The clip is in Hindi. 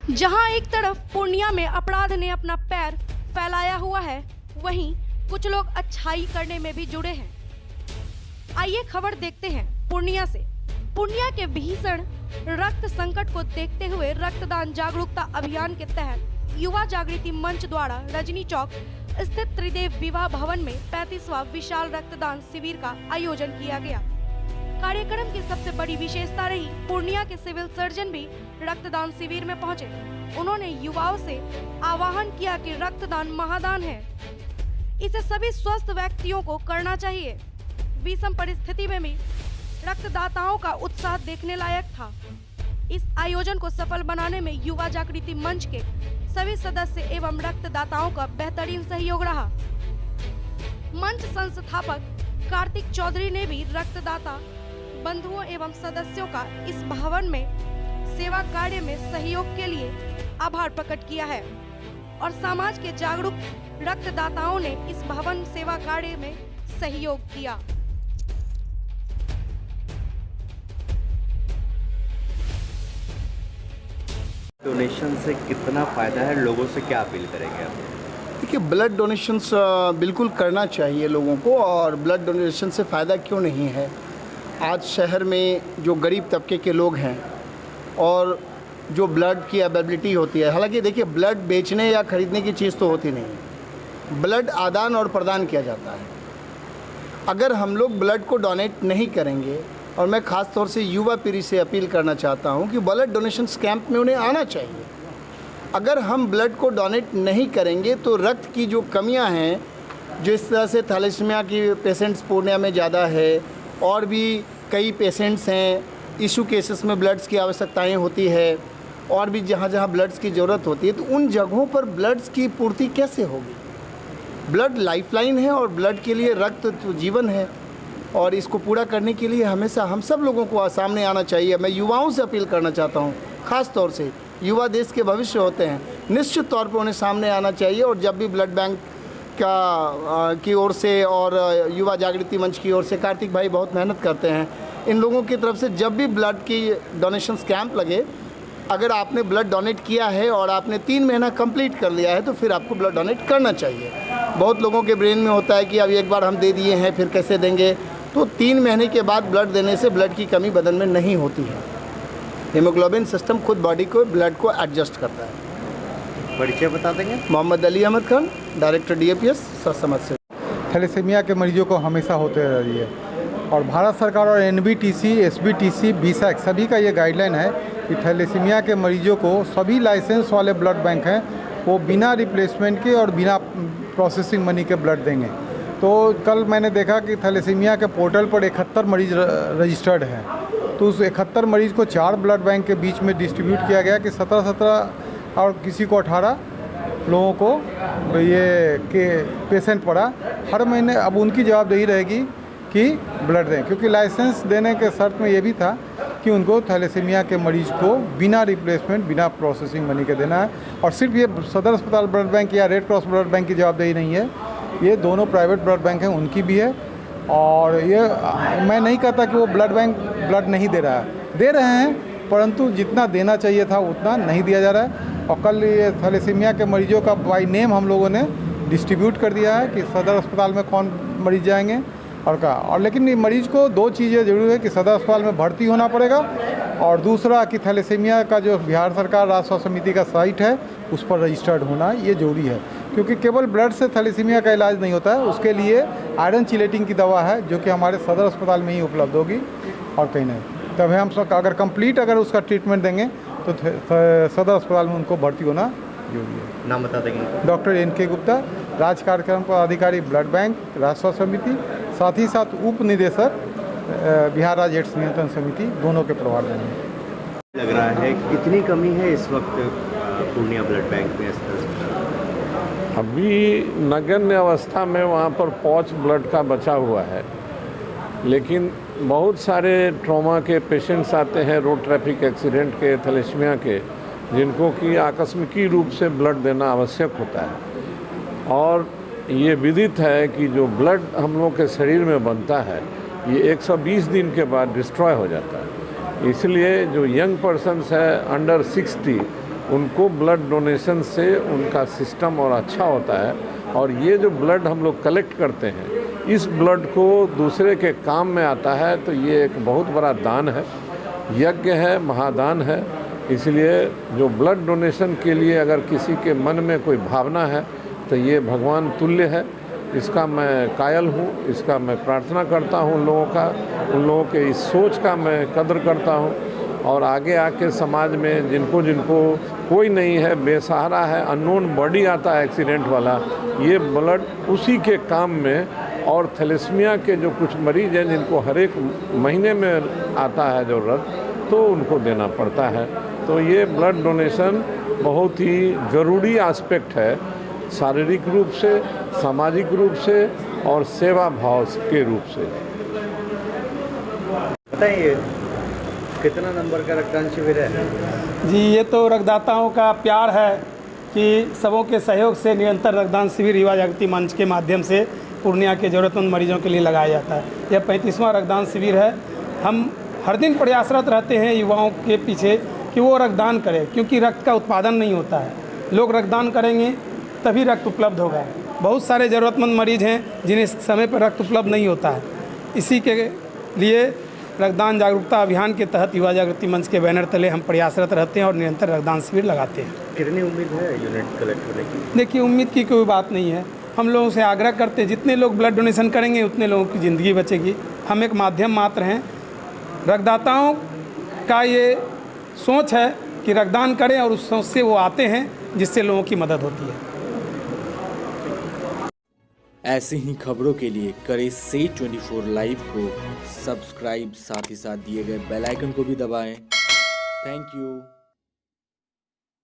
जहां एक तरफ पूर्णिया में अपराध ने अपना पैर फैलाया हुआ है, वहीं कुछ लोग अच्छाई करने में भी जुड़े हैं। आइए खबर देखते हैं पूर्णिया से। पूर्णिया के भीषण रक्त संकट को देखते हुए रक्तदान जागरूकता अभियान के तहत युवा जागृति मंच द्वारा रजनी चौक स्थित त्रिदेव विवाह भवन में 35वां विशाल रक्तदान शिविर का आयोजन किया गया। कार्यक्रम की सबसे बड़ी विशेषता रही पूर्णिया के सिविल सर्जन भी रक्तदान शिविर में पहुंचे। उन्होंने युवाओं से आह्वान किया कि रक्तदान महादान है, इसे सभी स्वस्थ व्यक्तियों को करना चाहिए। विषम परिस्थिति में भी रक्तदाताओं का उत्साह देखने लायक था। इस आयोजन को सफल बनाने में युवा जागृति मंच के सभी सदस्य एवं रक्तदाताओं का बेहतरीन सहयोग रहा। मंच संस्थापक कार्तिक चौधरी ने भी रक्तदाता बंधुओं एवं सदस्यों का इस भवन में सेवा कार्य में सहयोग के लिए आभार प्रकट किया है और समाज के जागरूक रक्तदाताओं ने इस भवन सेवा कार्य में सहयोग किया। डोनेशन से कितना फ़ायदा है, लोगों से क्या अपील करेंगे आप? देखिए, ब्लड डोनेशंस बिल्कुल करना चाहिए लोगों को, और ब्लड डोनेशन से फ़ायदा क्यों नहीं है। आज शहर में जो गरीब तबके के लोग हैं और जो ब्लड की अवेलेबिलिटी होती है, हालांकि देखिए ब्लड बेचने या ख़रीदने की चीज़ तो होती नहीं, ब्लड आदान और प्रदान किया जाता है। अगर हम लोग ब्लड को डोनेट नहीं करेंगे, और मैं ख़ास तौर से युवा पीढ़ी से अपील करना चाहता हूं कि ब्लड डोनेशन कैंप में उन्हें आना चाहिए। अगर हम ब्लड को डोनेट नहीं करेंगे तो रक्त की जो कमियां हैं, जिस तरह से थैलेसीमिया की पेशेंट्स पूर्णिया में ज़्यादा है, और भी कई पेशेंट्स हैं, इशू केसेस में ब्लड्स की आवश्यकताएं होती है, और भी जहाँ जहाँ ब्लड्स की ज़रूरत होती है, तो उन जगहों पर ब्लड्स की पूर्ति कैसे होगी। ब्लड लाइफलाइन है और ब्लड के लिए रक्त तो जीवन है, और इसको पूरा करने के लिए हमेशा हम सब लोगों को सामने आना चाहिए। मैं युवाओं से अपील करना चाहता हूँ, ख़ास तौर से युवा देश के भविष्य होते हैं, निश्चित तौर पर उन्हें सामने आना चाहिए। और जब भी ब्लड बैंक की ओर से और युवा जागृति मंच की ओर से, कार्तिक भाई बहुत मेहनत करते हैं, इन लोगों की तरफ से जब भी ब्लड की डोनेशन कैंप लगे, अगर आपने ब्लड डोनेट किया है और आपने 3 महीना कंप्लीट कर लिया है, तो फिर आपको ब्लड डोनेट करना चाहिए। बहुत लोगों के ब्रेन में होता है कि अब एक बार हम दे दिए हैं फिर कैसे देंगे, तो 3 महीने के बाद ब्लड देने से ब्लड की कमी बदन में नहीं होती है। हीमोग्लोबिन सिस्टम खुद बॉडी को ब्लड को एडजस्ट करता है। परिचय बता देंगे? मोहम्मद अली अहमद खान, डायरेक्टर DAPS समाज से। थैलेसीमिया के मरीजों को हमेशा होते रही है, और भारत सरकार और NBTC, SBTC, BSAC सभी का ये गाइडलाइन है कि थैलेसीमिया के मरीजों को सभी लाइसेंस वाले ब्लड बैंक हैं वो बिना रिप्लेसमेंट के और बिना प्रोसेसिंग मनी के ब्लड देंगे। तो कल मैंने देखा कि थैलेसीमिया के पोर्टल पर 71 मरीज रजिस्टर्ड हैं, तो उस 71 मरीज को 4 ब्लड बैंक के बीच में डिस्ट्रीब्यूट किया गया कि 17 और किसी को 18 लोगों को ये के पेशेंट पड़ा। हर महीने अब उनकी जवाबदेही रहेगी कि ब्लड दें, क्योंकि लाइसेंस देने के शर्त में ये भी था कि उनको थैलेसीमिया के मरीज को बिना रिप्लेसमेंट, बिना प्रोसेसिंग मनी के देना है। और सिर्फ ये सदर अस्पताल ब्लड बैंक या रेड क्रॉस ब्लड बैंक की जवाबदेही नहीं है, ये दोनों प्राइवेट ब्लड बैंक हैं उनकी भी है। और ये मैं नहीं कहता कि वो ब्लड बैंक ब्लड नहीं दे रहा है, दे रहे हैं, परंतु जितना देना चाहिए था उतना नहीं दिया जा रहा है। और कल ये थैलेसीमिया के मरीजों का बाय नेम हम लोगों ने डिस्ट्रीब्यूट कर दिया है कि सदर अस्पताल में कौन मरीज जाएंगे और का। और लेकिन मरीज को 2 चीज़ें जरूरी है कि सदर अस्पताल में भर्ती होना पड़ेगा, और दूसरा कि थैलेसीमिया का जो बिहार सरकार राष्ट्र स्वास्थ्य समिति का साइट है उस पर रजिस्टर्ड होना ये जरूरी है, क्योंकि केवल ब्लड से थैलेसीमिया का इलाज नहीं होता है, उसके लिए आयरन चिलेटिंग की दवा है जो कि हमारे सदर अस्पताल में ही उपलब्ध होगी और कहीं नहीं। तब हम सब अगर कंप्लीट अगर उसका ट्रीटमेंट देंगे तो सदर अस्पताल में उनको भर्ती होना जरूरी है। नाम बता देंगे? डॉक्टर NK गुप्ता, राज्य कार्यक्रम पदाधिकारी ब्लड बैंक राष्ट्र स्वास्थ्य समिति, साथ ही साथ उप निदेशक बिहार राज्य एड्स नियंत्रण समिति, दोनों के प्रभार में। लग रहा है कितनी कमी है इस वक्त पूर्णिया ब्लड बैंक में? अभी नगण्य अवस्था में वहाँ पर पौच ब्लड का बचा हुआ है, लेकिन बहुत सारे ट्रॉमा के पेशेंट्स आते हैं, रोड ट्रैफिक एक्सीडेंट के, थैलेसीमिया के, जिनको कि आकस्मिकी रूप से ब्लड देना आवश्यक होता है। और ये विदित है कि जो ब्लड हम लोग के शरीर में बनता है ये 120 दिन के बाद डिस्ट्रॉय हो जाता है। इसलिए जो यंग पर्सन्स है अंडर 60 उनको ब्लड डोनेशन से उनका सिस्टम और अच्छा होता है। और ये जो ब्लड हम लोग कलेक्ट करते हैं, इस ब्लड को दूसरे के काम में आता है, तो ये एक बहुत बड़ा दान है, यज्ञ है, महादान है। इसलिए जो ब्लड डोनेशन के लिए अगर किसी के मन में कोई भावना है तो ये भगवान तुल्य है। इसका मैं कायल हूँ, इसका मैं प्रार्थना करता हूँ उन लोगों के इस सोच का मैं कद्र करता हूँ। और आगे आके समाज में जिनको कोई नहीं है, बेसहारा है, अननोन बॉडी आता है एक्सीडेंट वाला, ये ब्लड उसी के काम में। और थैलेसीमिया के जो कुछ मरीज हैं जिनको हर एक महीने में आता है ज़रूरत, तो उनको देना पड़ता है। तो ये ब्लड डोनेशन बहुत ही ज़रूरी एस्पेक्ट है, शारीरिक रूप से, सामाजिक रूप से और सेवा भाव के रूप से। बताइए कितना नंबर का रक्तदान शिविर है? जी, ये तो रक्तदाताओं का प्यार है कि सबों के सहयोग से निरंतर रक्तदान शिविर युवा जागृति मंच के माध्यम से पूर्णिया के ज़रूरतमंद मरीजों के लिए लगाया जाता है। यह 35वां रक्तदान शिविर है। हम हर दिन प्रयासरत रहते हैं युवाओं के पीछे कि वो रक्तदान करें, क्योंकि रक्त का उत्पादन नहीं होता है। लोग रक्तदान करेंगे तभी रक्त उपलब्ध होगा। बहुत सारे ज़रूरतमंद मरीज हैं जिन्हें समय पर रक्त उपलब्ध नहीं होता है। इसी के लिए रक्तदान जागरूकता अभियान के तहत युवा जागृति मंच के बैनर तले हम प्रयासरत रहते हैं और निरंतर रक्तदान शिविर लगाते हैं। कितनी उम्मीद है यूनिट कलेक्ट होने की? देखिए, उम्मीद की कोई बात नहीं है। हम लोगों से आग्रह करते हैं जितने लोग ब्लड डोनेशन करेंगे उतने लोगों की ज़िंदगी बचेगी। हम एक माध्यम मात्र हैं। रक्तदाताओं का ये सोच है कि रक्तदान करें और उस सोच से वो आते हैं जिससे लोगों की मदद होती है। ऐसे ही खबरों के लिए करें से 24 लाइव को सब्सक्राइब, साथ ही साथ दिए गए बेल आइकन को भी दबाएं। Thank you.